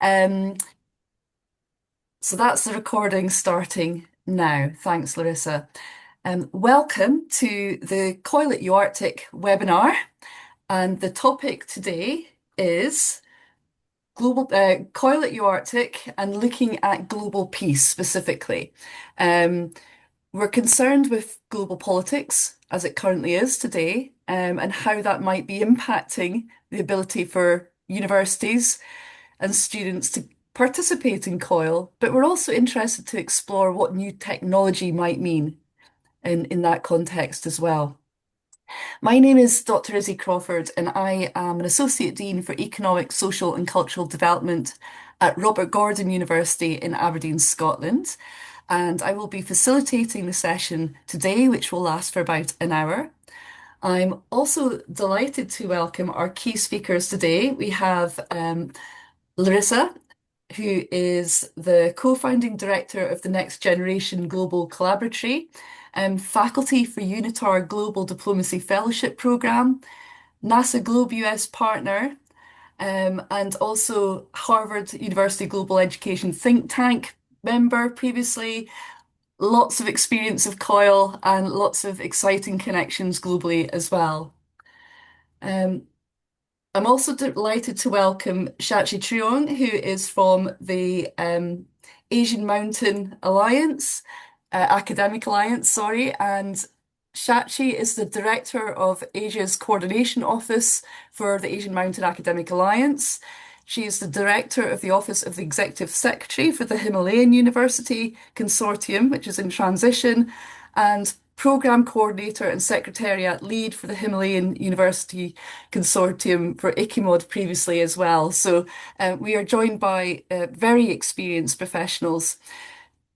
Um, so that's the recording starting now. Thanks, Larissa. Welcome to the COIL at UArctic webinar. And the topic today is global COIL at UArctic and looking at global peace specifically. Um, we're concerned with global politics as it currently is today, and how that might be impacting the ability for universities and students to participate in COIL, but we're also interested to explore what new technology might mean in that context as well. My name is Dr. Izzy Crawford, and I am an Associate Dean for Economic, Social and Cultural Development at Robert Gordon University in Aberdeen, Scotland. And I will be facilitating the session today, which will last for about an hour. I'm also delighted to welcome our key speakers today. We have Larissa, who is the co-founding director of the Next Generation Global Collaboratory, faculty for UNITAR Global Diplomacy Fellowship Programme, NASA Globe US partner, and also Harvard University Global Education think tank member previously. Lots of experience of COIL and lots of exciting connections globally as well. Um, I'm also delighted to welcome Shachi Truong, who is from the Asian Mountain Alliance, Academic Alliance, sorry, and Shachi is the director of Asia's Coordination Office for the Asian Mountain Academic Alliance. She is the director of the Office of the Executive Secretary for the Himalayan University Consortium, which is in transition, and program coordinator and secretariat lead for the Himalayan University Consortium for ICIMOD previously as well. So we are joined by very experienced professionals.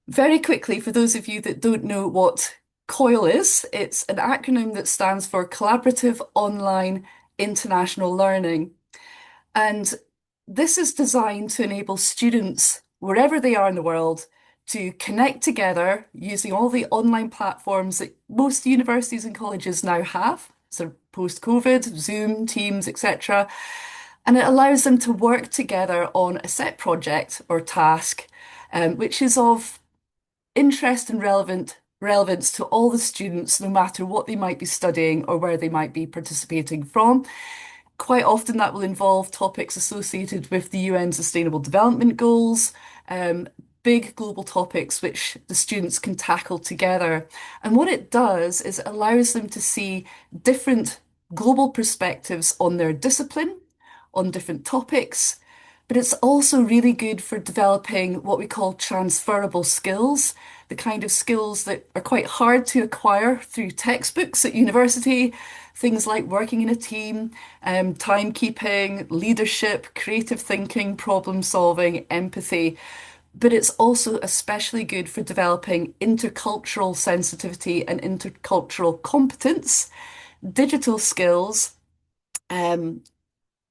Very quickly, for those of you that don't know what COIL is, it's an acronym that stands for Collaborative Online International Learning. And this is designed to enable students, wherever they are in the world, to connect together using all the online platforms that most universities and colleges now have, so post-COVID, Zoom, Teams, etc. And it allows them to work together on a set project or task, which is of interest and relevance to all the students, no matter what they might be studying or where they might be participating from. Quite often that will involve topics associated with the UN Sustainable Development Goals, big global topics which the students can tackle together. And what it does is it allows them to see different global perspectives on their discipline, on different topics, but it's also really good for developing what we call transferable skills, the kind of skills that are quite hard to acquire through textbooks at university, things like working in a team, timekeeping, leadership, creative thinking, problem solving, empathy. But it's also especially good for developing intercultural sensitivity and intercultural competence, digital skills, um,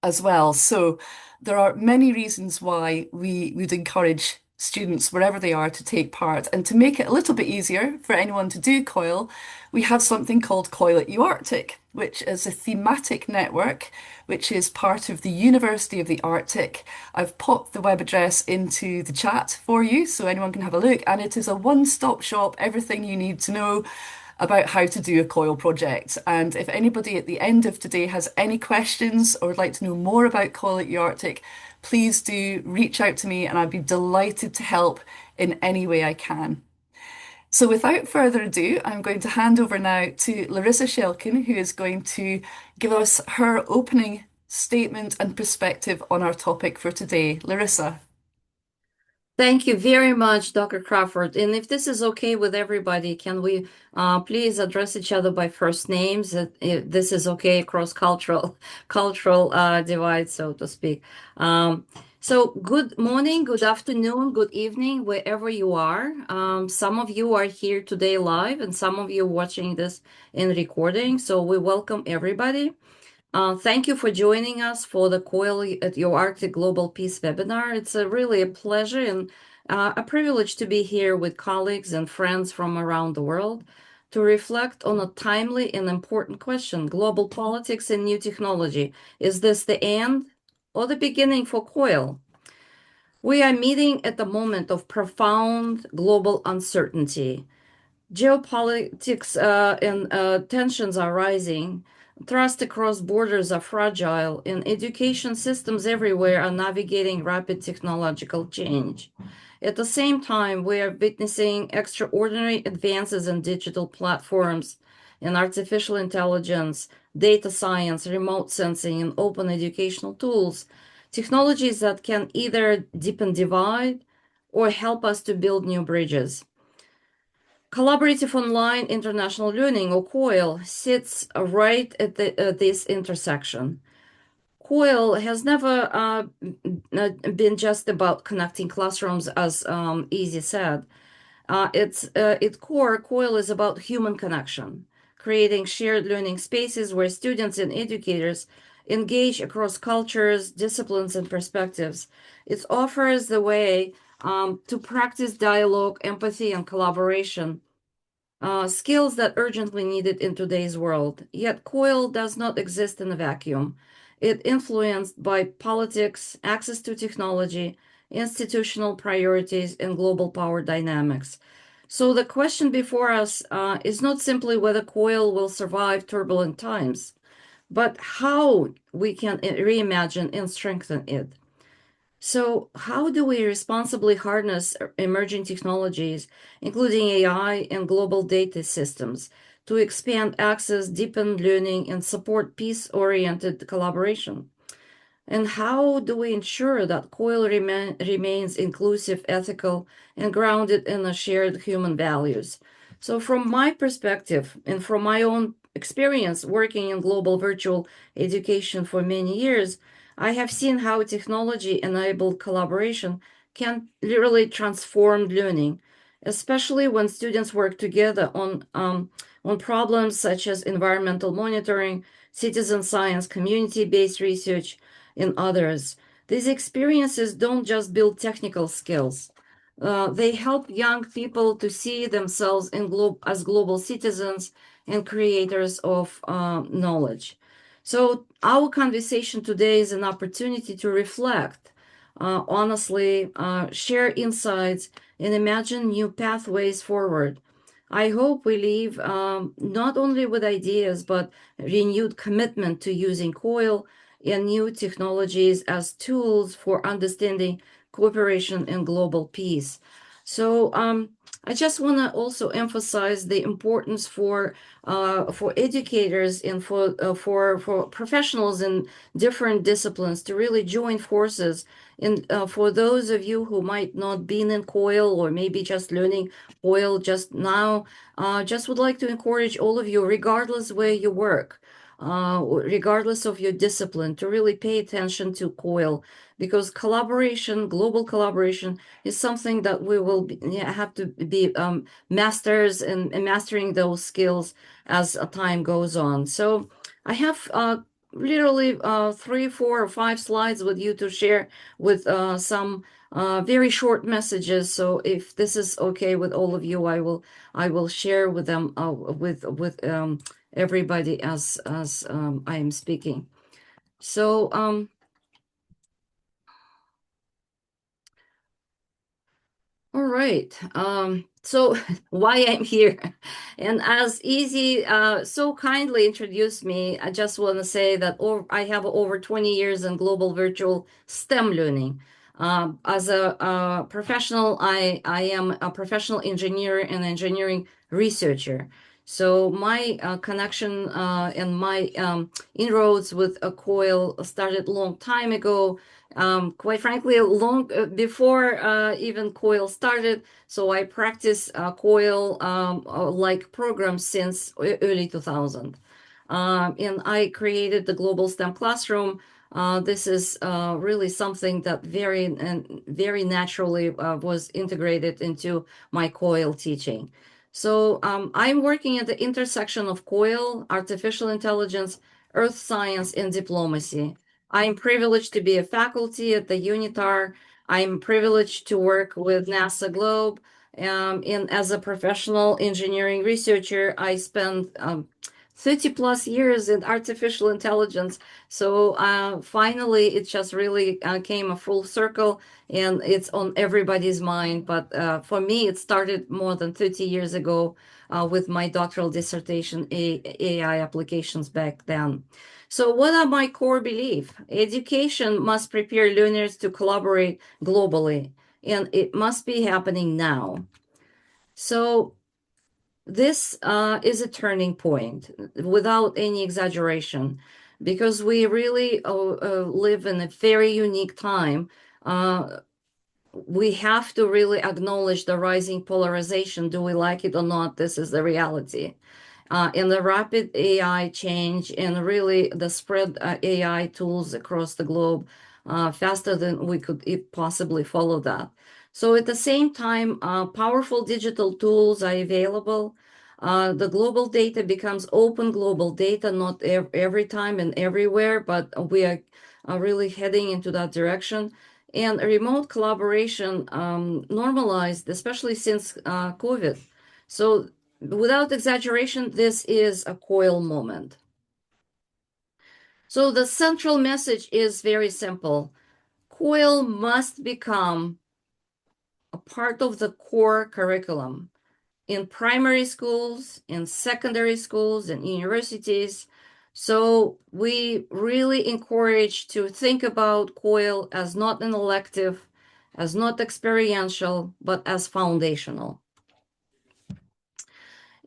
as well. So there are many reasons why we would encourage students, wherever they are, to take part. And to make it a little bit easier for anyone to do COIL, we have something called COIL at UArctic, which is a thematic network, which is part of the University of the Arctic. I've popped the web address into the chat for you so anyone can have a look. And it is a one-stop shop, everything you need to know about how to do a COIL project. And if anybody at the end of today has any questions or would like to know more about COIL at UArctic, please do reach out to me and I'd be delighted to help in any way I can. So without further ado, I'm going to hand over now to Larisa Schelkin, who is going to give us her opening statement and perspective on our topic for today. Larissa. Thank you very much, Dr. Crawford. And if this is okay with everybody, can we please address each other by first names? If this is okay across cultural divide, so to speak. So good morning, good afternoon, good evening, wherever you are. Some of you are here today live, and some of you watching this in recording. So we welcome everybody. Thank you for joining us for the COIL at UArctic Global Peace webinar. It's really a pleasure and a privilege to be here with colleagues and friends from around the world to reflect on a timely and important question: global politics and new technology. Is this the end or the beginning for COIL? We are meeting at the moment of profound global uncertainty. Geopolitics and tensions are rising. Trust across borders are fragile, and education systems everywhere are navigating rapid technological change. At the same time, we are witnessing extraordinary advances in digital platforms, in artificial intelligence, data science, remote sensing, and open educational tools, technologies that can either deepen divide or help us to build new bridges. Collaborative Online International Learning, or COIL, sits right at this intersection. COIL has never been just about connecting classrooms, as Easy said. Its core, COIL is about human connection, creating shared learning spaces where students and educators engage across cultures, disciplines, and perspectives. It offers the way to practice dialogue, empathy, and collaboration, skills that urgently needed in today's world. Yet COIL does not exist in a vacuum. It influenced by politics, access to technology, institutional priorities, and global power dynamics. So the question before us is not simply whether COIL will survive turbulent times, but how we can reimagine and strengthen it. So, how do we responsibly harness emerging technologies, including AI and global data systems, to expand access, deepen learning, and support peace-oriented collaboration? And how do we ensure that COIL remains inclusive, ethical, and grounded in the shared human values? So, from my perspective and from my own experience working in global virtual education for many years, I have seen how technology enabled collaboration can literally transform learning, especially when students work together on problems such as environmental monitoring, citizen science, community based research in others. These experiences don't just build technical skills. They help young people to see themselves as global citizens and creators of knowledge. So, our conversation today is an opportunity to reflect, honestly, share insights, and imagine new pathways forward. I hope we leave not only with ideas, but renewed commitment to using COIL and new technologies as tools for understanding cooperation and global peace. So I just want to also emphasize the importance for educators and for professionals in different disciplines to really join forces. And for those of you who might not be in COIL or maybe just learning COIL just now, just would like to encourage all of you, regardless where you work, regardless of your discipline, to really pay attention to COIL, because collaboration, global collaboration, is something that we will have to be masters and mastering those skills as time goes on. So I have literally 3, 4, or 5 slides with you to share with some very short messages. So if this is okay with all of you, I will share with them with everybody as I am speaking. So all right. So why I'm here, and as Easy so kindly introduced me, I just want to say that I have over 20 years in global virtual STEM learning. As a professional, I am a professional engineer and engineering researcher. So my connection and my inroads with a COIL started a long time ago, quite frankly, long before even COIL started. So I practice COIL like programs since early 2000. And I created the Global STEM Classroom. This is really something that very naturally was integrated into my COIL teaching. So I'm working at the intersection of COIL, artificial intelligence, earth science, and diplomacy. I'm privileged to be a faculty at the UNITAR. I'm privileged to work with NASA Globe. And as a professional engineering researcher, I spend 30 plus years in artificial intelligence. So finally, it just really came a full circle and it's on everybody's mind. But for me, it started more than 30 years ago with my doctoral dissertation, AI applications back then. So what are my core beliefs? Education must prepare learners to collaborate globally, and it must be happening now. So this is a turning point without any exaggeration, because we really live in a very unique time. Uh, we have to really acknowledge the rising polarization. Do we like it or not? This is the reality. And the rapid AI change and really the spread AI tools across the globe faster than we could possibly follow that. So at the same time, powerful digital tools are available. The global data becomes open global data, not every time and everywhere, but we are really heading into that direction. And remote collaboration normalized, especially since COVID. So without exaggeration, this is a COIL moment. So the central message is very simple. COIL must become a part of the core curriculum in primary schools, in secondary schools, and universities. So we really encourage to think about COIL as not an elective, as not experiential, but as foundational.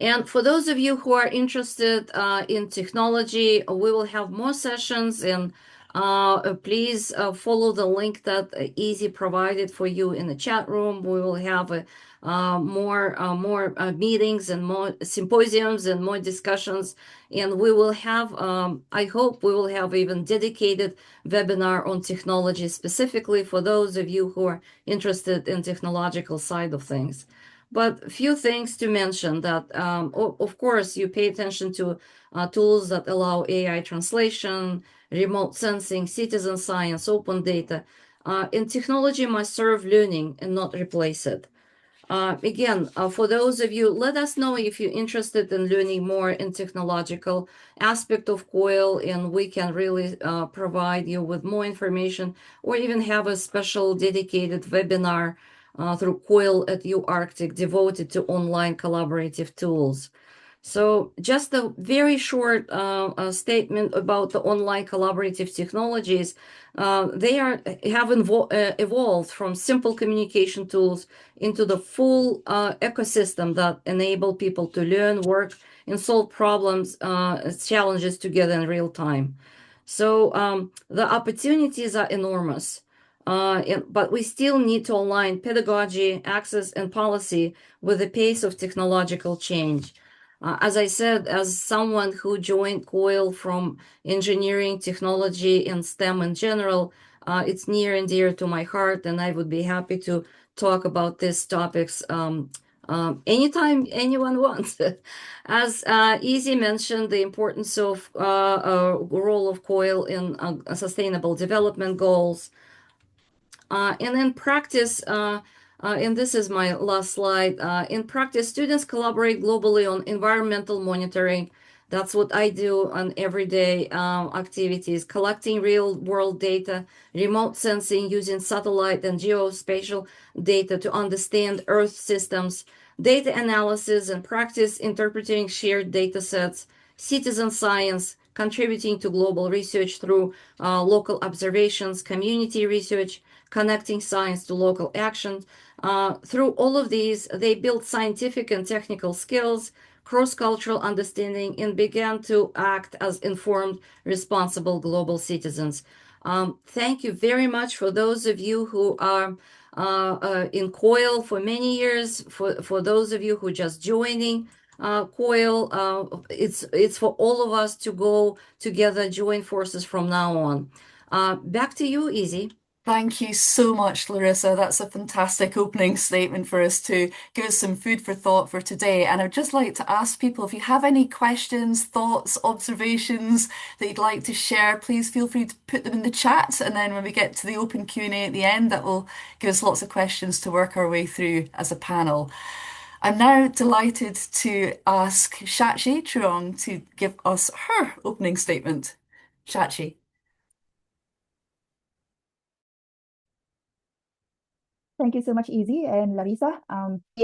And for those of you who are interested in technology, we will have more sessions and please follow the link that Easy provided for you in the chat room. We will have more meetings and more symposiums and more discussions. And we will have, I hope we will have even dedicated webinar on technology specifically for those of you who are interested in technological side of things. But a few things to mention that, of course, you pay attention to tools that allow AI translation, remote sensing, citizen science, open data. And technology must serve learning and not replace it. Again, for those of you, let us know if you're interested in learning more in technological aspect of COIL, and we can really provide you with more information or even have a special dedicated webinar through COIL at UArctic devoted to online collaborative tools. So just a very short statement about the online collaborative technologies. They have evolved from simple communication tools into the full ecosystem that enable people to learn, work, and solve problems, challenges together in real time. So the opportunities are enormous. But we still need to align pedagogy, access, and policy with the pace of technological change. As I said, as someone who joined COIL from engineering, technology, and STEM in general, it's near and dear to my heart, and I would be happy to talk about these topics anytime anyone wants. As Easy mentioned, the importance of role of COIL in sustainable development goals. And in practice, and this is my last slide, in practice, students collaborate globally on environmental monitoring. That's what I do on everyday activities, collecting real world data, remote sensing using satellite and geospatial data to understand Earth systems, data analysis and practice interpreting shared data sets, citizen science, contributing to global research through local observations, community research, connecting science to local action. Through all of these, they built scientific and technical skills, cross-cultural understanding, and began to act as informed, responsible global citizens. Thank you very much for those of you who are in COIL for many years, for those of you who are just joining COIL. It's for all of us to go together, join forces from now on. Back to you, Easy. Thank you so much, Larissa. That's a fantastic opening statement for us to give us some food for thought for today. And I'd just like to ask people if you have any questions, thoughts, observations that you'd like to share, please feel free to put them in the chat. And then when we get to the open Q&A at the end, that will give us lots of questions to work our way through as a panel. I'm now delighted to ask Shachi Truong to give us her opening statement. Shachi. Thank you so much, Izzy and Larisa.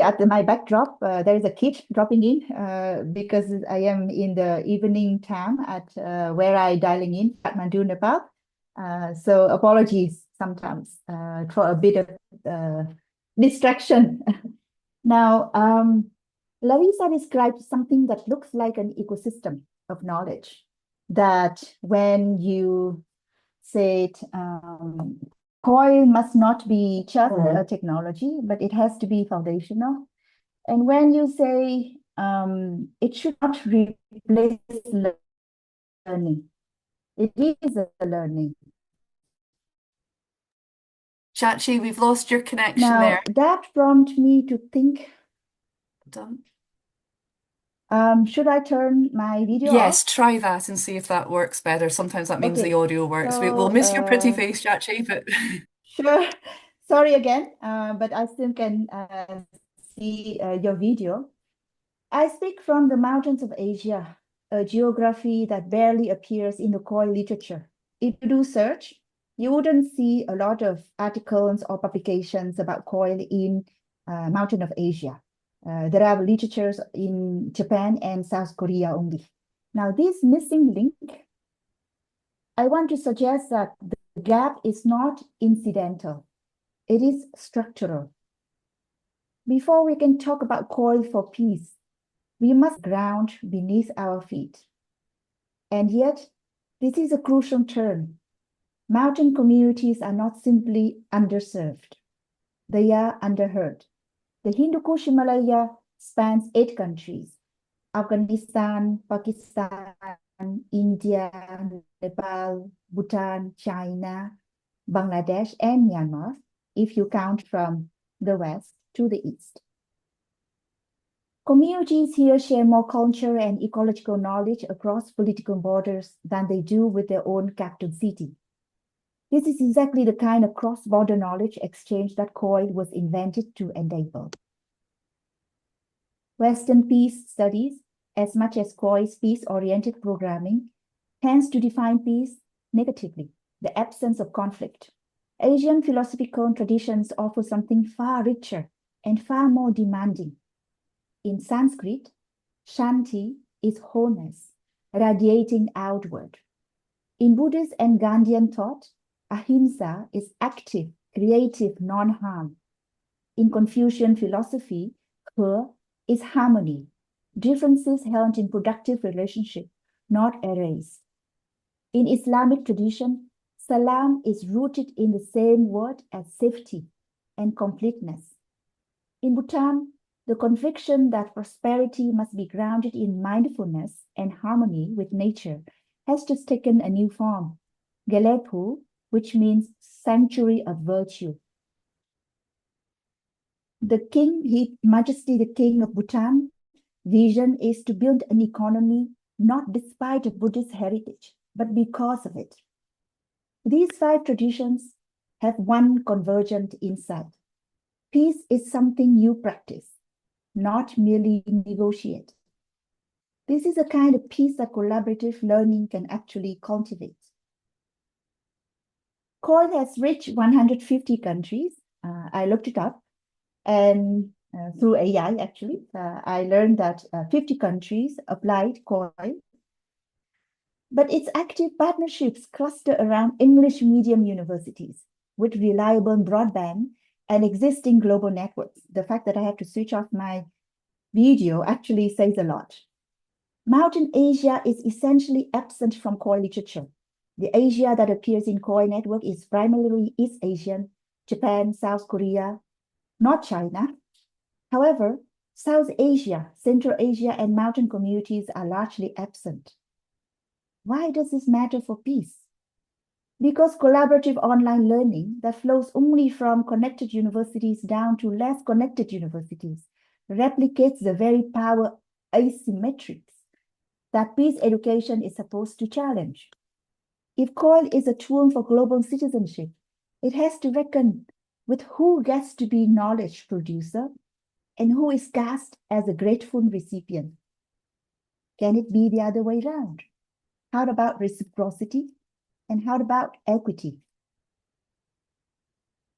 At my backdrop, there is a kid dropping in because I am in the evening time at where I dialing in, Kathmandu, Nepal. So apologies sometimes for a bit of distraction. Now, Larisa described something that looks like an ecosystem of knowledge that when you said COIL must not be just a technology, but it has to be foundational. And when you say it should not replace learning, it is a learning. Shachi, we've lost your connection there. Now, that prompted me to think, Done. should I turn my video Yes, off? try that and see if that works better. Sometimes that means the Okay, audio works. We'll so miss your pretty face, Shachi, but sure. Sorry again, but I still can see your video. I speak from the mountains of Asia, a geography that barely appears in the COIL literature. If you do search, you wouldn't see a lot of articles or publications about COIL in Mountain of Asia. There are literatures in Japan and South Korea only. Now, this missing link, I want to suggest that the gap is not incidental. It is structural. Before we can talk about COIL for peace, we must ground beneath our feet. And yet, this is a crucial turn. Mountain communities are not simply underserved. They are underheard. The Hindu Kush Himalaya spans 8 countries: Afghanistan, Pakistan, India, Nepal, Bhutan, China, Bangladesh, and Myanmar, if you count from the west to the east. Communities here share more culture and ecological knowledge across political borders than they do with their own capital city. This is exactly the kind of cross-border knowledge exchange that COIL was invented to enable. Western peace studies, as much as COIL's peace-oriented programming, tends to define peace negatively, the absence of conflict. Asian philosophical traditions offer something far richer and far more demanding. In Sanskrit, Shanti is wholeness, radiating outward. In Buddhist and Gandhian thought, Ahimsa is active, creative, non-harm. In Confucian philosophy, He is harmony, differences held in productive relationship, not erased. In Islamic tradition, Salam is rooted in the same word as safety and completeness. In Bhutan, the conviction that prosperity must be grounded in mindfulness and harmony with nature has just taken a new form, Gelepu, which means sanctuary of virtue. The King, His Majesty the King of Bhutan, vision is to build an economy not despite of Buddhist heritage, but because of it. These 5 traditions have one convergent insight. Peace is something you practice, not merely negotiate. This is a kind of peace that collaborative learning can actually cultivate. COIL has reached 150 countries. I looked it up, and through AI, actually, I learned that 50 countries applied COIL. But its active partnerships cluster around English medium universities with reliable broadband and existing global networks. The fact that I have to switch off my video actually says a lot. Mountain Asia is essentially absent from COIL literature. The Asia that appears in COIL network is primarily East Asian, Japan, South Korea, not China. However, South Asia, Central Asia, and mountain communities are largely absent. Why does this matter for peace? Because collaborative online learning that flows only from connected universities down to less connected universities replicates the very power asymmetrics that peace education is supposed to challenge. If COIL is a tool for global citizenship, it has to reckon with who gets to be knowledge producer and who is cast as a grateful recipient? Can it be the other way around? How about reciprocity? And how about equity?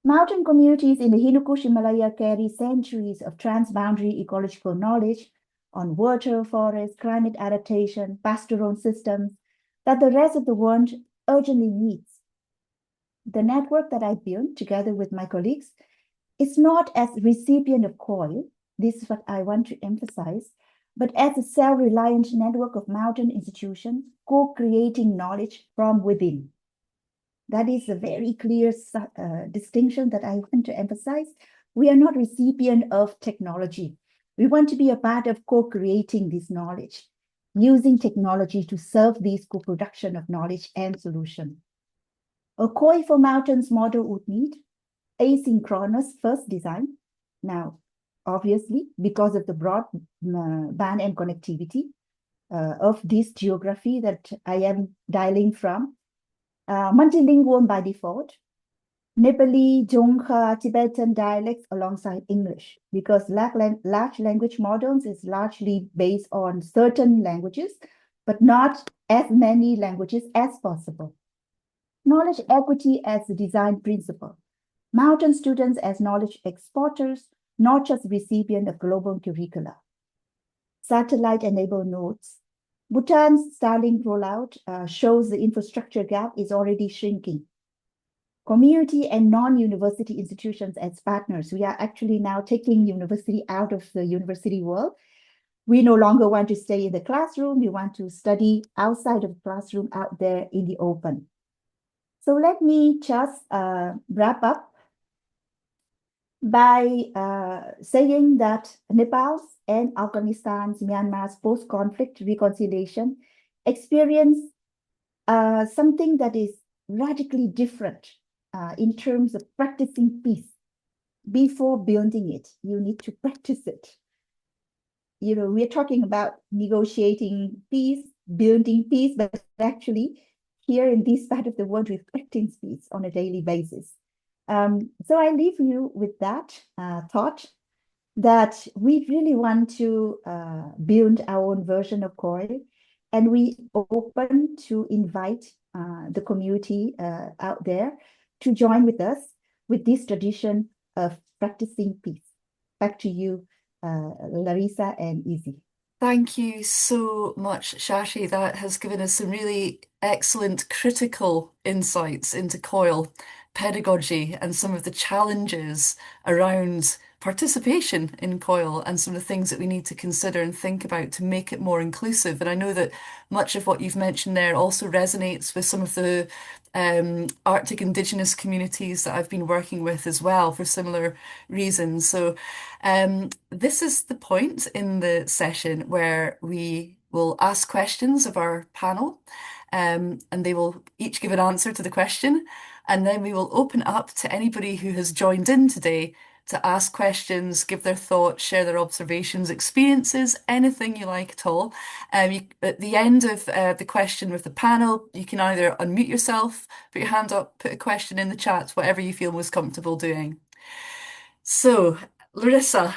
Mountain communities in the Hindu Kush Himalaya carry centuries of transboundary ecological knowledge on water, forest, climate adaptation, pastoral systems that the rest of the world urgently needs. The network that I built together with my colleagues is not as recipient of COIL, this is what I want to emphasize, but as a self-reliant network of mountain institutions co-creating knowledge from within. That is a very clear distinction that I want to emphasize. We are not recipient of technology. We want to be a part of co-creating this knowledge, using technology to serve this co-production of knowledge and solution. A COI for mountains model would need asynchronous first design. Now, obviously, because of the broad band and connectivity of this geography that I am dialing from, multilingual by default, Nepali, Jongha, Tibetan dialects alongside English, because large language models is largely based on certain languages, but not as many languages as possible. Knowledge equity as the design principle. Mountain students as knowledge exporters, not just recipient of global curricula. Satellite-enabled nodes. Bhutan's Starlink rollout shows the infrastructure gap is already shrinking. Community and non-university institutions as partners. We are actually now taking university out of the university world. We no longer want to stay in the classroom. We want to study outside of the classroom, out there in the open. So let me just wrap up by saying that Nepal's and Afghanistan's, Myanmar's post-conflict reconciliation experience something that is radically different in terms of practicing peace. Before building it, you need to practice it. You know, we're talking about negotiating peace, building peace, but actually here in this part of the world, we practice peace on a daily basis. So I leave you with that thought that we really want to build our own version of COIL, and we open to invite the community out there to join with us with this tradition of practicing peace. Back to you, Larisa and Izzy. Thank you so much, Shashi. That has given us some really excellent critical insights into COIL pedagogy and some of the challenges around participation in COIL and some of the things that we need to consider and think about to make it more inclusive. And I know that much of what you've mentioned there also resonates with some of the Arctic Indigenous communities that I've been working with as well for similar reasons. So this is the point in the session where we will ask questions of our panel, and they will each give an answer to the question, and then we will open up to anybody who has joined in today to ask questions, give their thoughts, share their observations, experiences, anything you like at all. At the end of the question with the panel, you can either unmute yourself, put your hand up, put a question in the chat, whatever you feel most comfortable doing. So, Larissa,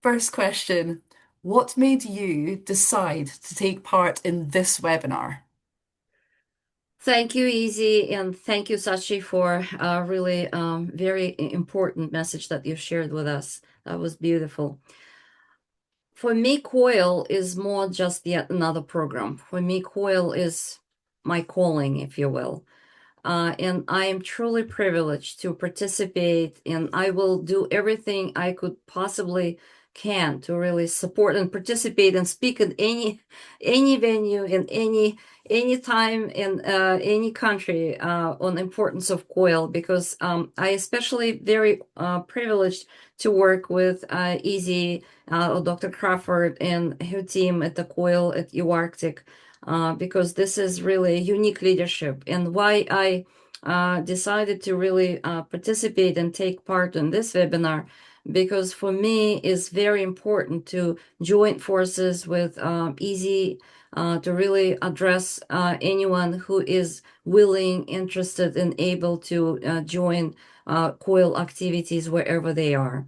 first question. What made you decide to take part in this webinar? Thank you, Izzy, and thank you, Shachi, for a really very important message that you shared with us. That was beautiful. For me, COIL is more just yet another program. For me, COIL is my calling, if you will. And I am truly privileged to participate, and I will do everything I could possibly can to really support and participate and speak at any venue in any time in any country on the importance of COIL, because I especially very privileged to work with Izzy, Dr. Crawford and her team at the COIL at UArctic. Because this is really unique leadership, and why I decided to really participate and take part in this webinar, because for me it's very important to join forces with Izzy to really address anyone who is willing, interested, and able to join COIL activities wherever they are.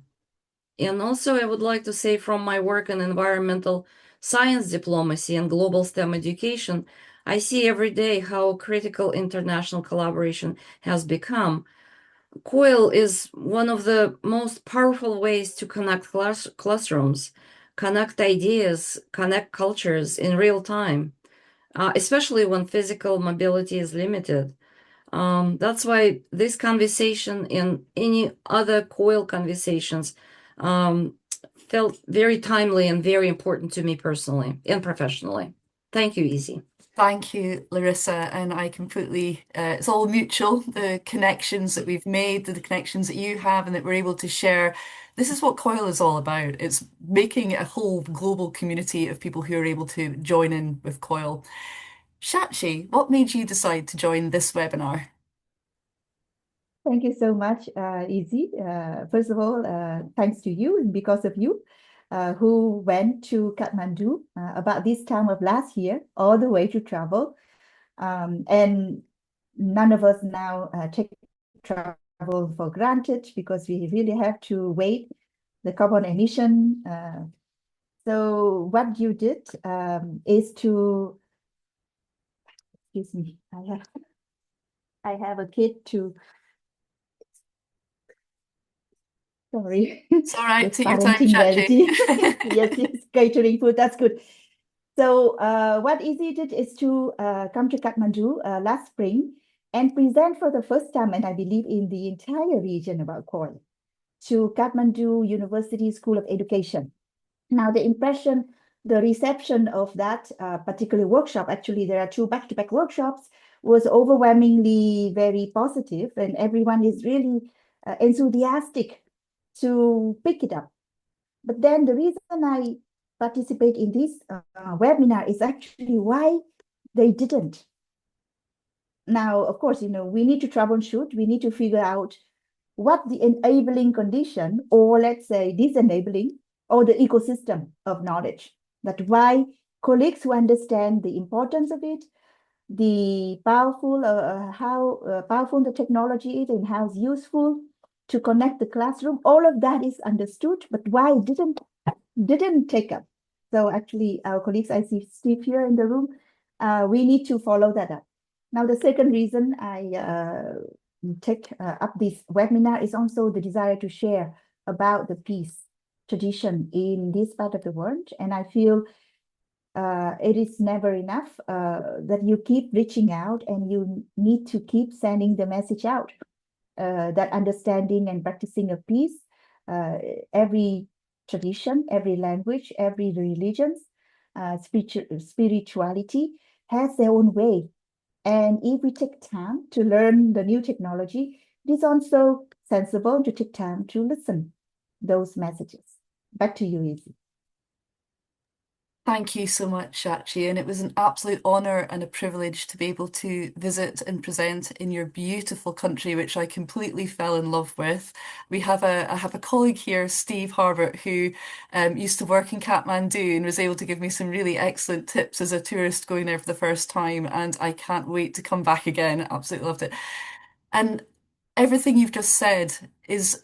And also, I would like to say from my work in environmental science diplomacy and global STEM education, I see every day how critical international collaboration has become. COIL is one of the most powerful ways to connect classrooms, connect ideas, connect cultures in real time, especially when physical mobility is limited. That's why this conversation and any other COIL conversations um, felt very timely and very important to me personally and professionally. Thank you, Easy. Thank you, Larissa. And I completely, it's all mutual, the connections that we've made, the connections that you have, and that we're able to share. This is what COIL is all about. It's making a whole global community of people who are able to join in with COIL. Shachi, what made you decide to join this webinar? Thank you so much, Izzy. First of all, thanks to you, and because of you, who went to Kathmandu about this time of last year, all the way to travel. And none of us now take travel for granted because we really have to weigh the carbon emission. So what you did is to, excuse me, I have a kid to, sorry, It's all right, this take your time, parenting Shachi. reality. Yes, yes, catering food, that's good. So what Izzy did is to come to Kathmandu last spring and present for the first time, and I believe in the entire region about COIL, to Kathmandu University School of Education. Now, the reception of that particular workshop, actually, there are two back-to-back workshops, was overwhelmingly very positive, and everyone is really enthusiastic to pick it up. But then the reason I participate in this webinar is actually why they didn't. Now, of course, we need to troubleshoot. We need to figure out what the enabling condition, or let's say disenabling, or the ecosystem of knowledge. That why colleagues who understand the importance of it, the powerful, how powerful the technology is and how it's useful to connect the classroom, all of that is understood, but why it didn't take up. So actually, our colleagues, I see Steve here in the room, we need to follow that up. Now, the second reason I take up this webinar is also the desire to share about the peace tradition in this part of the world. And I feel it is never enough that you keep reaching out and you need to keep sending the message out that understanding and practicing of peace, every tradition, every language, every religion, spirituality has their own way. And if we take time to learn the new technology, it is also sensible to take time to listen those messages. Back to you, Izzy. Thank you so much, Shachi, and it was an absolute honor and a privilege to be able to visit and present in your beautiful country, which I completely fell in love with. I have a colleague here, Steve Harbert, who used to work in Kathmandu and was able to give me some really excellent tips as a tourist going there for the first time, and I can't wait to come back again. Absolutely loved it. And everything you've just said is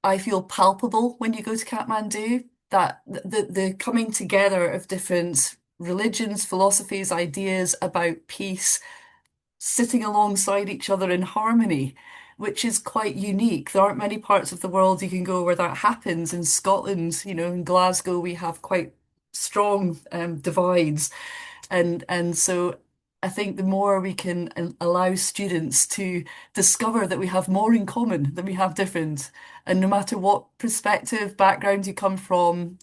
I feel palpable when you go to Kathmandu, that the coming together of different religions, philosophies, ideas about peace, sitting alongside each other in harmony, which is quite unique. There aren't many parts of the world you can go where that happens. In Scotland, in Glasgow, we have quite strong divides. And so I think the more we can allow students to discover that we have more in common than we have different, and no matter what perspective, background you come from,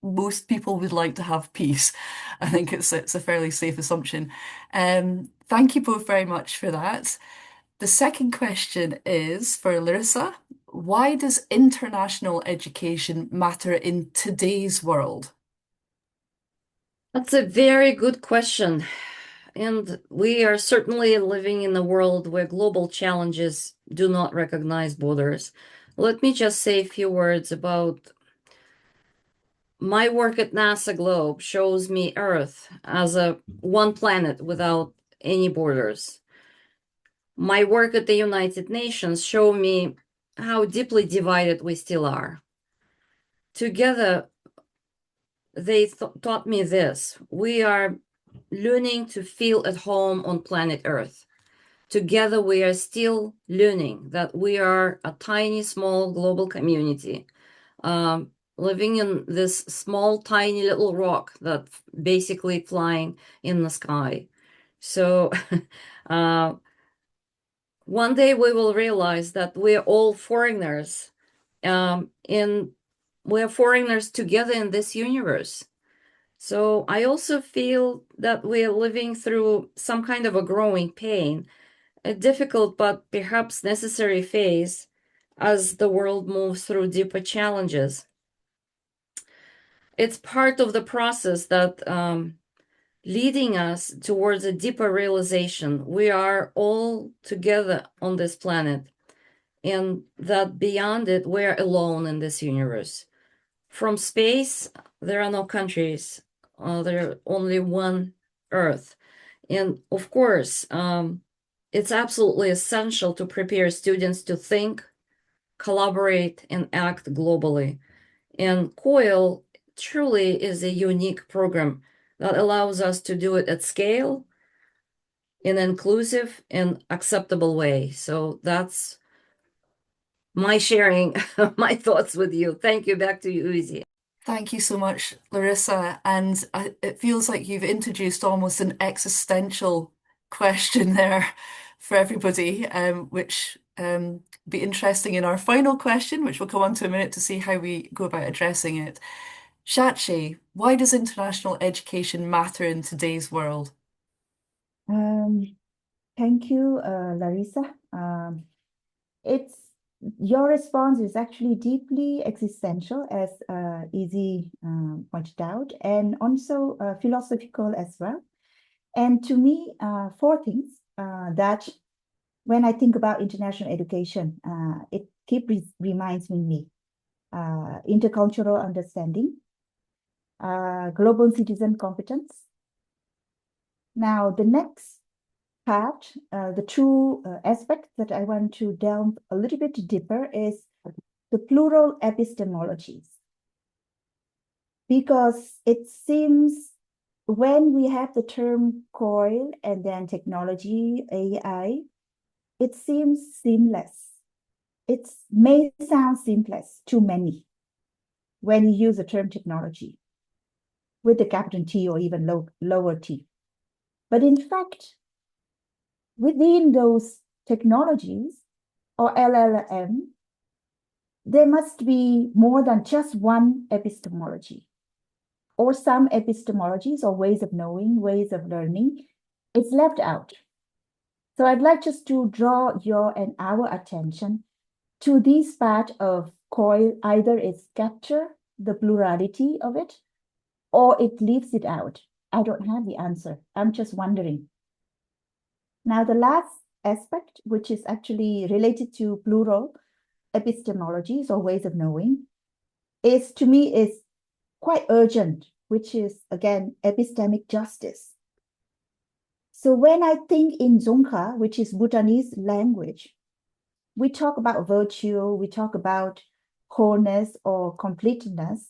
most people would like to have peace. I think it's a fairly safe assumption. Thank you both very much for that. The second question is for Larissa. Why does international education matter in today's world? That's a very good question. And we are certainly living in a world where global challenges do not recognize borders. Let me just say a few words about my work at NASA Globe shows me Earth as a one planet without any borders. My work at the United Nations show me how deeply divided we still are. together they taught me this: we are learning to feel at home on planet Earth. Together, we are still learning that we are a tiny, small global community, living in this small, tiny little rock that basically flying in the sky. So, uh, one day we will realize that we're all foreigners, in we're foreigners together in this universe. So I also feel that we're living through some kind of a growing pain, a difficult but perhaps necessary phase as the world moves through deeper challenges. It's part of the process that leading us towards a deeper realization. We are all together on this planet, and that beyond it, we're alone in this universe. From space, there are no countries. There are only one Earth. And of course, it's absolutely essential to prepare students to think, collaborate, and act globally. And COIL truly is a unique program that allows us to do it at scale in an inclusive and acceptable way. So that's my sharing my thoughts with you. Thank you. Back to you, Uzi. Thank you so much, Larissa. And it feels like you've introduced almost an existential question there for everybody, which be interesting in our final question, which we'll come on to in a minute to see how we go about addressing it. Shachi, why does international education matter in today's world? Um, Thank you, Larissa. It's your response is actually deeply existential, as Easy pointed out, and also philosophical as well. And to me, four things that when I think about international education, it reminds me intercultural understanding, global citizen competence. Now, the next part, the two aspects that I want to delve a little bit deeper is the plural epistemologies. Because it seems when we have the term COIL and then technology, AI, it seems seamless. It may sound seamless to many when you use the term technology with the capital T or even lower T. But in fact, within those technologies or LLM, there must be more than just one epistemology or some epistemologies or ways of knowing, ways of learning. It's left out. So I'd like just to draw your and our attention to this part of COIL. Either it's capture the plurality of it or it leaves it out. I don't have the answer. I'm just wondering. Now, the last aspect, which is actually related to plural epistemologies or ways of knowing, is to me is quite urgent, which is again epistemic justice. So when I think in Dzongkha, which is Bhutanese language, we talk about virtue, we talk about wholeness or completeness,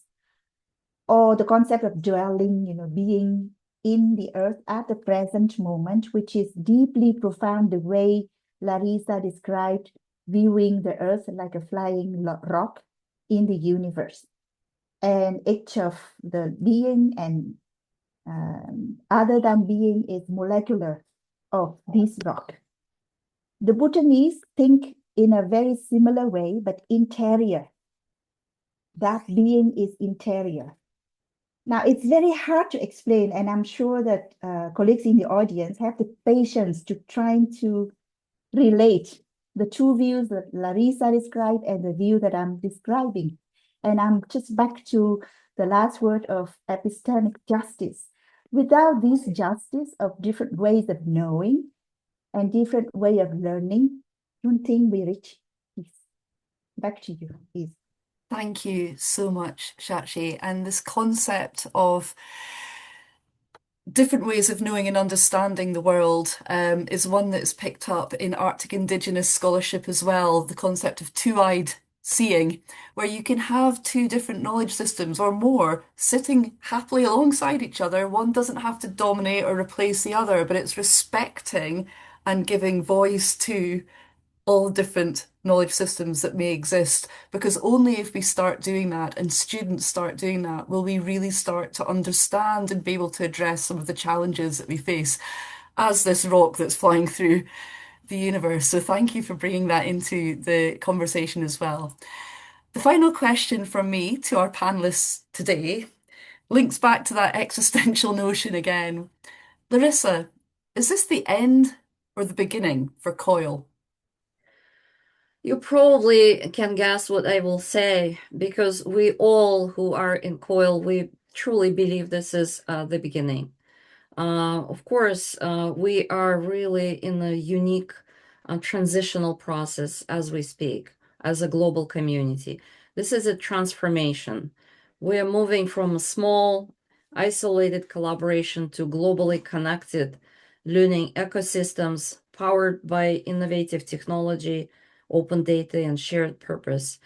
or the concept of dwelling, being in the earth at the present moment, which is deeply profound, the way Larisa described viewing the earth like a flying rock in the universe. And each of the being and other than being is molecular of this rock. The Bhutanese think in a very similar way, but interior. That being is interior. Now, it's very hard to explain, and I'm sure that colleagues in the audience have the patience to trying to relate the two views that Larisa described and the view that I'm describing. And I'm just back to the last word of epistemic justice. Without this justice of different ways of knowing and different way of learning, I don't think we reach peace. Back to you, please. Thank you so much, Shachi. And this concept of different ways of knowing and understanding the world is one that's picked up in Arctic Indigenous scholarship as well. The concept of two-eyed seeing, where you can have two different knowledge systems or more sitting happily alongside each other. One doesn't have to dominate or replace the other, but it's respecting and giving voice to all different knowledge systems that may exist. Because only if we start doing that and students start doing that will we really start to understand and be able to address some of the challenges that we face as this rock that's flying through the universe. So thank you for bringing that into the conversation as well. The final question from me to our panelists today links back to that existential notion again. Larissa, is this the end or the beginning for COIL? You probably can guess what I will say because we all who are in COIL, we truly believe this is the beginning. Of course, we are really in a unique transitional process as we speak, as a global community. This is a transformation. We are moving from a small, isolated collaboration to globally connected learning ecosystems powered by innovative technology, open data, and shared purpose.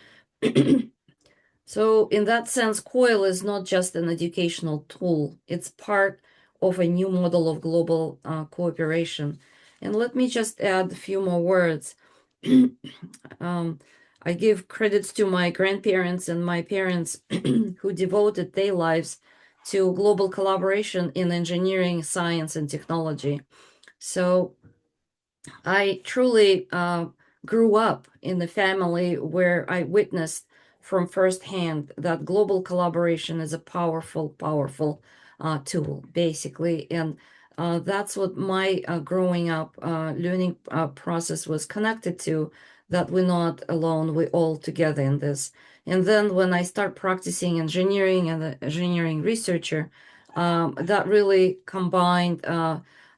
So in that sense, COIL is not just an educational tool, it's part of a new model of global cooperation. And let me just add a few more words. I give credits to my grandparents and my parents who devoted their lives to global collaboration in engineering, science, and technology. So I truly grew up in a family where I witnessed from firsthand that global collaboration is a powerful, powerful tool, basically. And that's what my growing up learning process was connected to, that we're not alone, we're all together in this. And then when I start practicing engineering and an engineering researcher, that really combined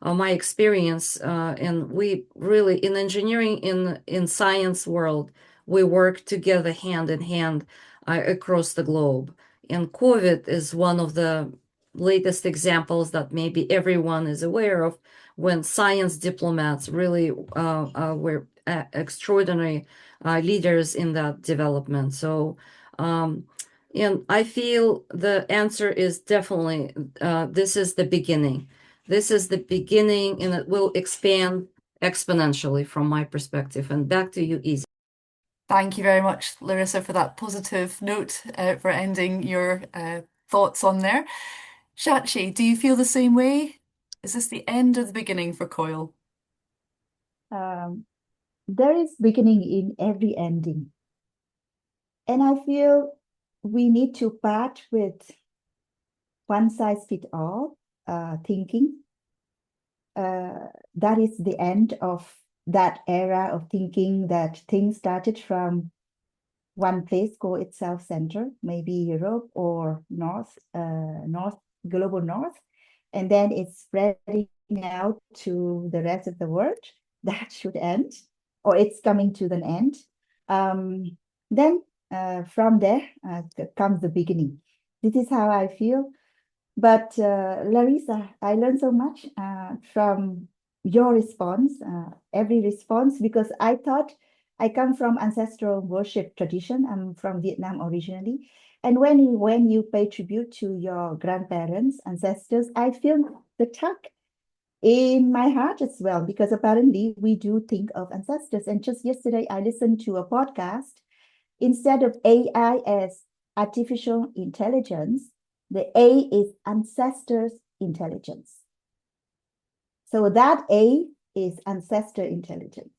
my experience, and we really in engineering in science world we work together hand in hand across the globe. And COVID is one of the latest examples that maybe everyone is aware of, when science diplomats really were extraordinary leaders in that development. So and I feel the answer is definitely this is the beginning. This is the beginning, and it will expand exponentially from my perspective. And back to you, Easy. Thank you very much, Larissa, for that positive note for ending your thoughts on there. Shachi, do you feel the same way? Is this the end or the beginning for COIL? Um, there is beginning in every ending. And I feel we need to part with one size fit all thinking. That is the end of that era of thinking that things started from one place, called itself center, maybe Europe or global north, and then it's spreading out to the rest of the world. That should end, or it's coming to an end. Then from there comes the beginning. This is how I feel. But Larissa, I learned so much from your response, every response, because I thought I come from ancestral worship tradition. I'm from Vietnam originally. And when you pay tribute to your grandparents, ancestors, I feel the tug in my heart as well, because apparently we do think of ancestors. And just yesterday, I listened to a podcast. Instead of AI as artificial intelligence, the A is ancestors' intelligence. So that A is ancestor intelligence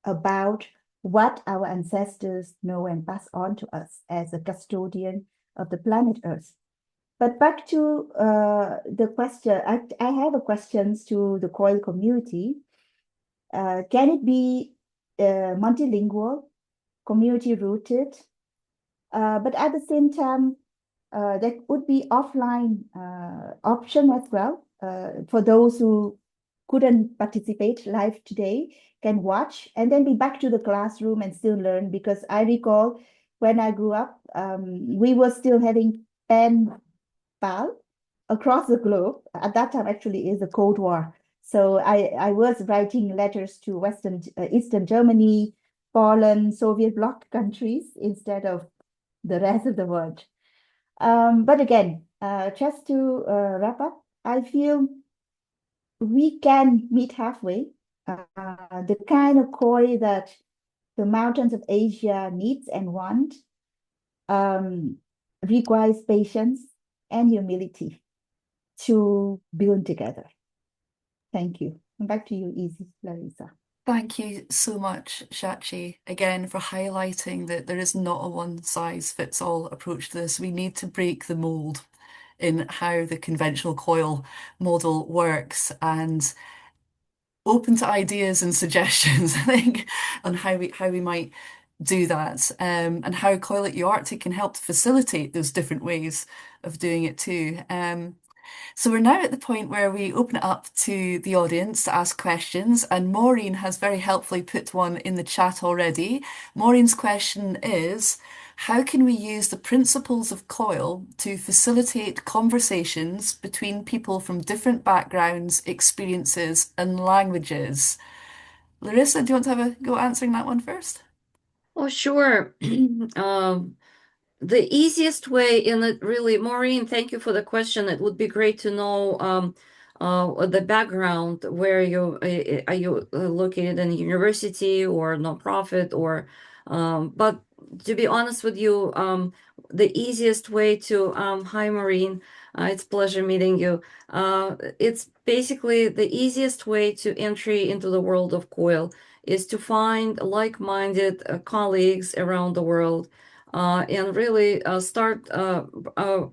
about what our ancestors know and pass on to us as a custodian of the planet Earth. But back to the question, I have a questions to the COIL community. Can it be multilingual, community rooted, but at the same time, there would be offline option as well for those who couldn't participate live today, can watch and then be back to the classroom and still learn. Because I recall when I grew up, we were still having pen pal across the globe. At that time, actually, is the Cold War. So I was writing letters to Eastern Germany, fallen Soviet bloc countries instead of the rest of the world. But again, just to wrap up, I feel we can meet halfway. The kind of COIL that the mountains of Asia needs and want um, requires patience and humility to build together. Thank you. And back to you, Larisa. Thank you so much, Shachi, again for highlighting that there is not a one-size-fits-all approach to this. We need to break the mold in how the conventional COIL model works and open to ideas and suggestions, I think, on how we might do that, and how COIL at UArctic can help to facilitate those different ways of doing it too. So we're now at the point where we open it up to the audience to ask questions, and Maureen has very helpfully put one in the chat already. Maureen's question is, how can we use the principles of COIL to facilitate conversations between people from different backgrounds, experiences, and languages? Larissa, do you want to have a go answering that one first? Oh, sure. The easiest way in it really, Maureen, thank you for the question. It would be great to know the background where you are you located in a university or nonprofit or but to be honest with you, the easiest way to hi Maureen, it's a pleasure meeting you. It's basically the easiest way to entry into the world of COIL is to find like-minded colleagues around the world and really start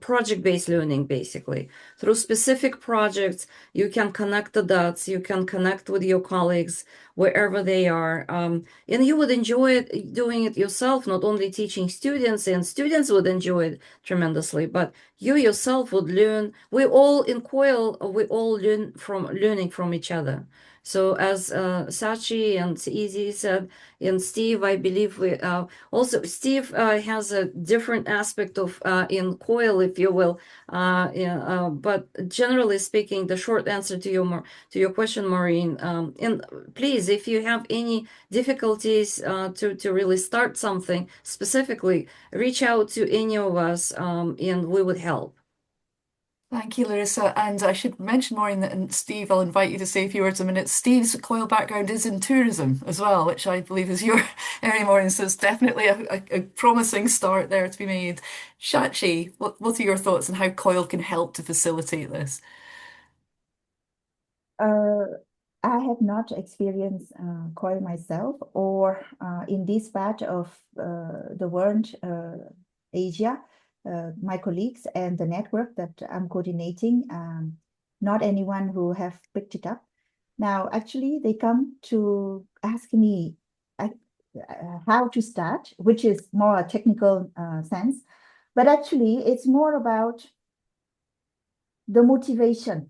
project-based learning, basically. Through specific projects, you can connect the dots, you can connect with your colleagues wherever they are. And you would enjoy it doing it yourself, not only teaching students, and students would enjoy it tremendously, but you yourself would learn. We all in COIL, we all learning from each other. So as Sachi and Easy said, and Steve, I believe we also, Steve has a different aspect of in COIL, if you will. Yeah, but generally speaking, the short answer to your question, Maureen, and please, if you have any difficulties to really start something specifically, reach out to any of us, and we would help. Thank you, Larissa. And I should mention, Maureen, that and Steve, I'll invite you to say a few words in a minute. Steve's COIL background is in tourism as well, which I believe is your area, Maureen. So it's definitely a promising start there to be made. Shachi, what are your thoughts on how COIL can help to facilitate this? Uh, I have not experienced COIL myself or in this part of the world, Asia, my colleagues and the network that I'm coordinating, not anyone who have picked it up. Now, actually, they come to ask me uh, how to start, which is more a technical sense, but actually it's more about the motivation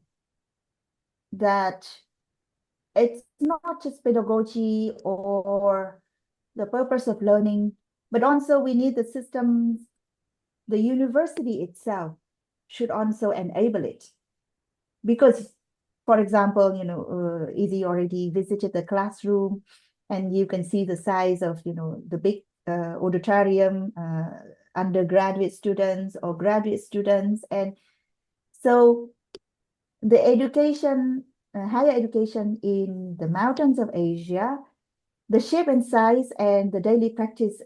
that it's not just pedagogy or the purpose of learning, but also we need the systems, the university itself should also enable it. Because, for example, Izzy already visited the classroom and you can see the size of, the big auditorium, undergraduate students or graduate students. And so the education, higher education in the mountains of Asia, the shape and size and the daily practice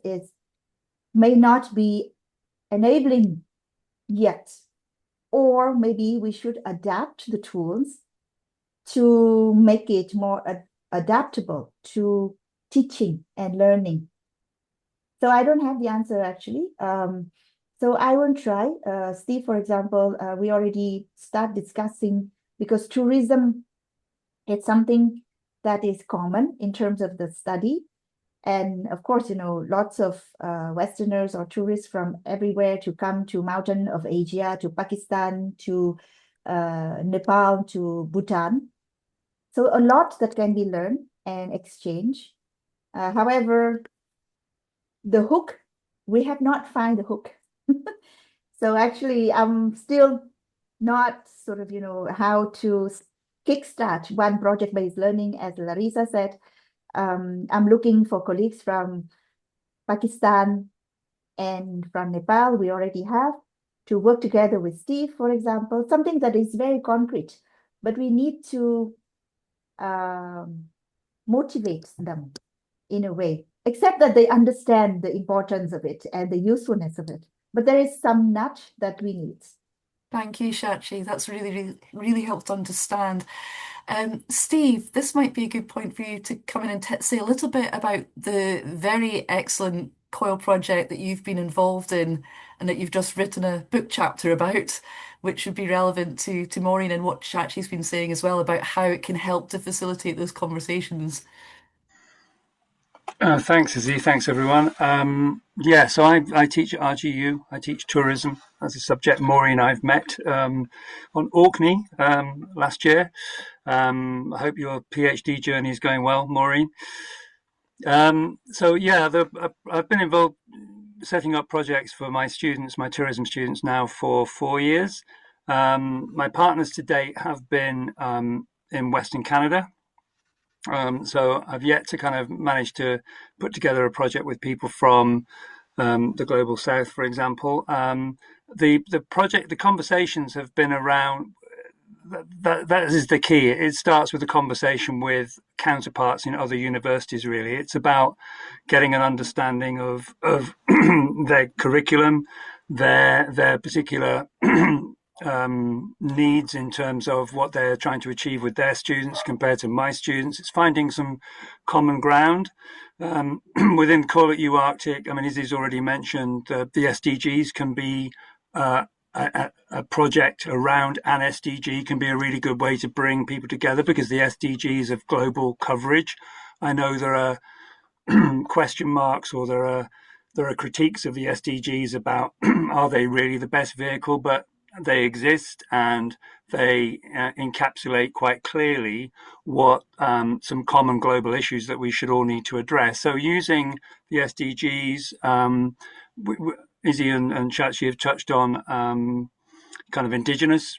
may not be enabling yet. Or maybe we should adapt the tools to make it more adaptable to teaching and learning. So I don't have the answer actually. So I will try. Steve, for example, we already start discussing because tourism, it's something that is common in terms of the study. And of course, lots of Westerners or tourists from everywhere to come to Mountain of Asia, to Pakistan, to Nepal, to Bhutan. So a lot that can be learned and exchanged. However, the hook, we have not found the hook. So actually, I'm still not sort of, how to kickstart one project-based learning, as Larisa said. I'm looking for colleagues from Pakistan and from Nepal. We already have to work together with Steve, for example, something that is very concrete, but we need to um, motivate them in a way, except that they understand the importance of it and the usefulness of it. But there is some nudge that we need. Thank you, Shachi. That's really helped to understand. Steve, this might be a good point for you to come in and say a little bit about the very excellent COIL project that you've been involved in and that you've just written a book chapter about, which would be relevant to Maureen and what Shachi's been saying as well about how it can help to facilitate those conversations. Thanks, Izzy. Thanks, everyone. Yeah, so I teach at RGU. I teach tourism as a subject. Maureen I've met on Orkney last year. I hope your PhD journey is going well, Maureen. So yeah, I've been involved setting up projects for my students, my tourism students, now for 4 years. My partners to date have been in Western Canada. So I've yet to kind of manage to put together a project with people from the global south, for example. The conversations have been around. That is the key. It starts with a conversation with counterparts in other universities. Really, it's about getting an understanding of their curriculum, their particular needs in terms of what they're trying to achieve with their students compared to my students. It's finding some common ground within COIL UArctic. I mean, as he's already mentioned, the SDGs can be a project around an SDG can be a really good way to bring people together because the SDGs have global coverage. I know there are question marks or there are critiques of the SDGs about are they really the best vehicle, but they exist and they encapsulate quite clearly what some common global issues that we should all need to address. So using the SDGs, Izzy and Shachi have touched on kind of indigenous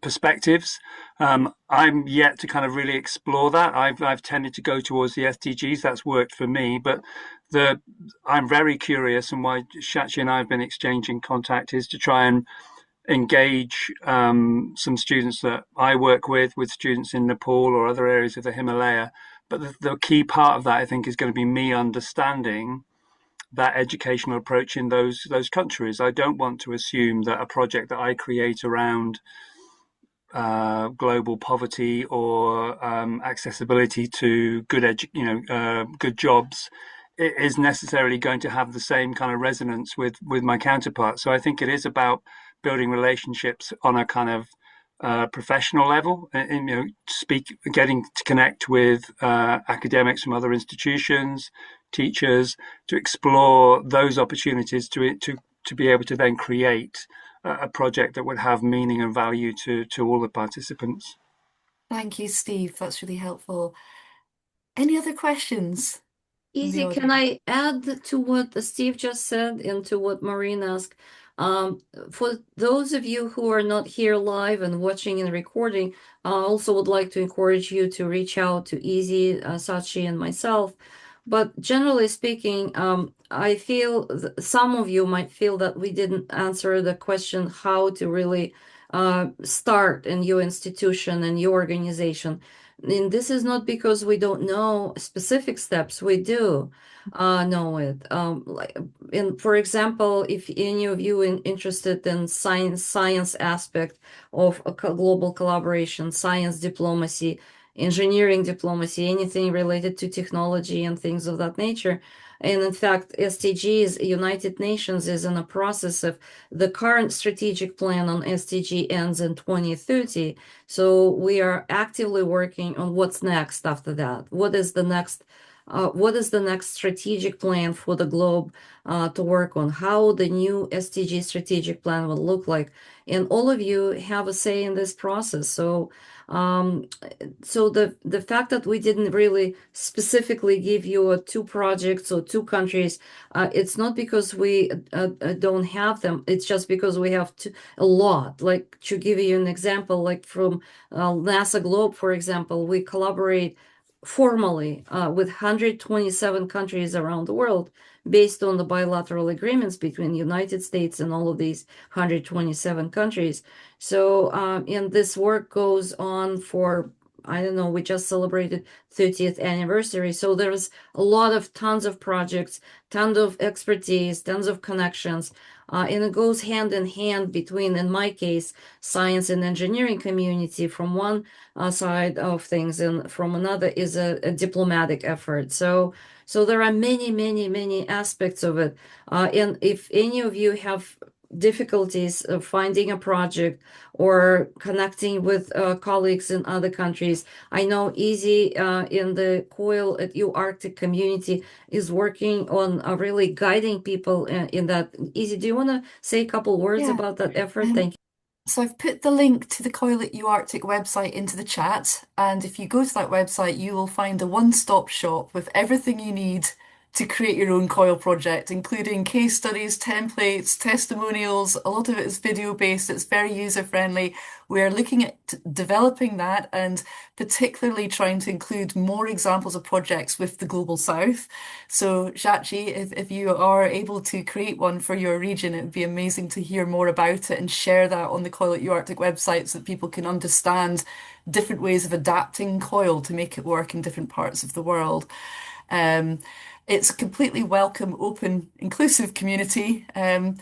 perspectives. I'm yet to kind of really explore that. I've tended to go towards the SDGs. That's worked for me, but I'm very curious, and why Shachi and I have been exchanging contact is to try and engage some students that I work with students in Nepal or other areas of the Himalaya. But the key part of that, I think, is going to be me understanding that educational approach in those countries. I don't want to assume that a project that I create around global poverty or accessibility to good jobs is necessarily going to have the same kind of resonance with my counterparts. So I think it is about building relationships on a kind of professional level, and getting to connect with academics from other institutions, teachers, to explore those opportunities to be able to then create a project that would have meaning and value to all the participants. Thank you, Steve. That's really helpful. Any other questions from the Easy. Can audience? I add to what Steve just said and to what Maureen asked? For those of you who are not here live and watching and recording, I also would like to encourage you to reach out to Easy, Sachi, and myself. But generally speaking, I feel some of you might feel that we didn't answer the question how to really start in your institution and your organization. And this is not because we don't know specific steps. We do know it. And for example, if any of you interested in science aspect of a global collaboration, science diplomacy, engineering diplomacy, anything related to technology and things of that nature. And in fact, SDGs, United Nations, is in a process of the current strategic plan on SDG ends in 2030. So we are actively working on what's next after that. What is the next strategic plan for the globe to work on? How the new SDG strategic plan will look like? And all of you have a say in this process. So the fact that we didn't really specifically give you two projects or two countries, it's not because we don't have them. It's just because we have a lot. Like, to give you an example, like from NASA Globe, for example, we collaborate formally with 127 countries around the world based on the bilateral agreements between the United States and all of these 127 countries. So, and this work goes on for, I don't know, we just celebrated 30th anniversary. So there's a lot of tons of projects, tons of expertise, tons of connections. And it goes hand in hand between, in my case, science and engineering community from one side of things, and from another is a diplomatic effort. So there are many, many, many aspects of it. And if any of you have difficulties of finding a project or connecting with colleagues in other countries, I know Easy in the COIL at UArctic community is working on really guiding people in that. Easy, do you want to say a couple words Yeah. about that effort? Um, Thank you. So I've put the link to the COIL UArctic website into the chat, and if you go to that website, you will find a one-stop shop with everything you need to create your own COIL project, including case studies, templates, testimonials. A lot of it is video-based, it's very user-friendly. We're looking at developing that and particularly trying to include more examples of projects with the Global South. So, Shachi, if you are able to create one for your region, it would be amazing to hear more about it and share that on the COIL UArctic website so that people can understand different ways of adapting COIL to make it work in different parts of the world. Um, it's a completely welcome, open, inclusive community, and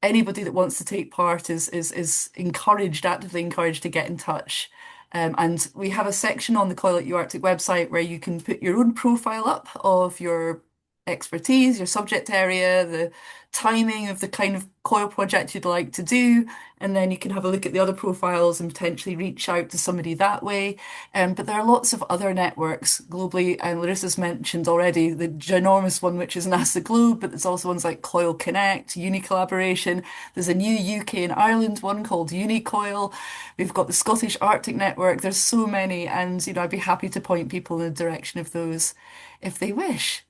anybody that wants to take part is encouraged, actively encouraged to get in touch. And we have a section on the COIL UArctic website where you can put your own profile up of your expertise, your subject area, the timing of the kind of COIL project you'd like to do, and then you can have a look at the other profiles and potentially reach out to somebody that way. But there are lots of other networks globally, and Larissa's mentioned already the ginormous one, which is NASA Globe, but there's also ones like COIL Connect, Uni Collaboration. There's a new UK and Ireland one called UniCoil. We've got the Scottish Arctic Network. There's so many, and I'd be happy to point people in the direction of those if they wish.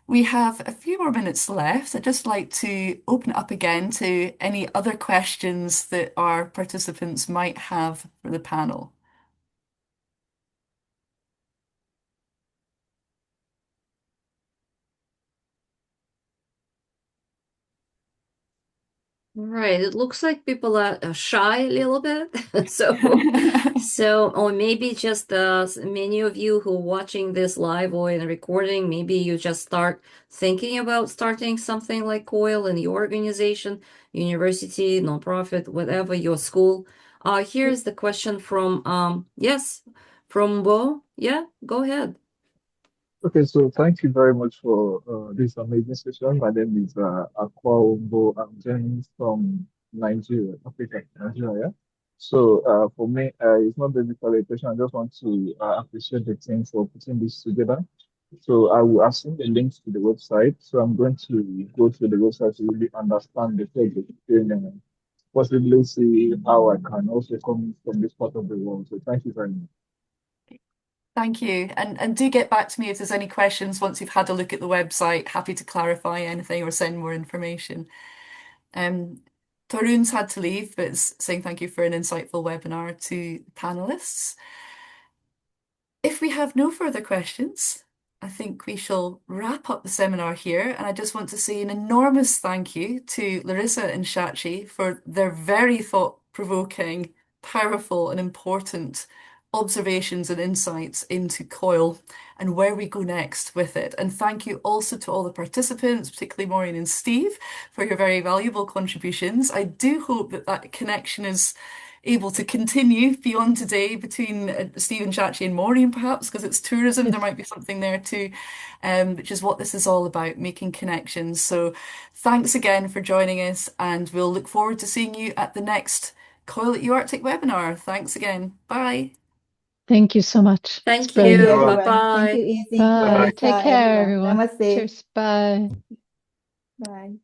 We have a few more minutes left. I'd just like to open it up again to any other questions that our participants might have for the panel. Right. It looks like people are shy a little bit. So, or maybe just many of you who are watching this live or in a recording, maybe you just start thinking about starting something like COIL in your organization, university, nonprofit, whatever, your school. Here's the question from, yes, from Bo. Yeah, go ahead. Okay, so thank you very much for this amazing session. My name is Akwa Ombo. I'm joining from Nigeria, Africa, Nigeria. Yeah? So for me, it's not basically a question. I just want to appreciate the team for putting this together. So I will assume the links to the website. So I'm going to go to the website to really understand the project and possibly see how I can also come from this part of the world. So thank you very much. Thank you. And do get back to me if there's any questions once you've had a look at the website. Happy to clarify anything or send more information. Um, Tarun's had to leave, but is saying thank you for an insightful webinar to panelists. If we have no further questions, I think we shall wrap up the seminar here. And I just want to say an enormous thank you to Larisa and Shachi for their very thought-provoking, powerful, and important observations and insights into COIL and where we go next with it. And thank you also to all the participants, particularly Maureen and Steve, for your very valuable contributions. I do hope that that connection is able to continue beyond today between Steve and Shachi and Maureen, perhaps, because it's tourism. There might be something there too, which is what this is all about, making connections. So thanks again for joining us, and we'll look forward to seeing you at the next COIL UArctic webinar. Thanks again. Bye. Thank you so much. It's Thank Thank you, you. brilliant. everyone. Thank Bye-bye. you, Easy, Bye. Larissa, Take care, everyone. everyone. Namaste. Cheers. Bye. Bye.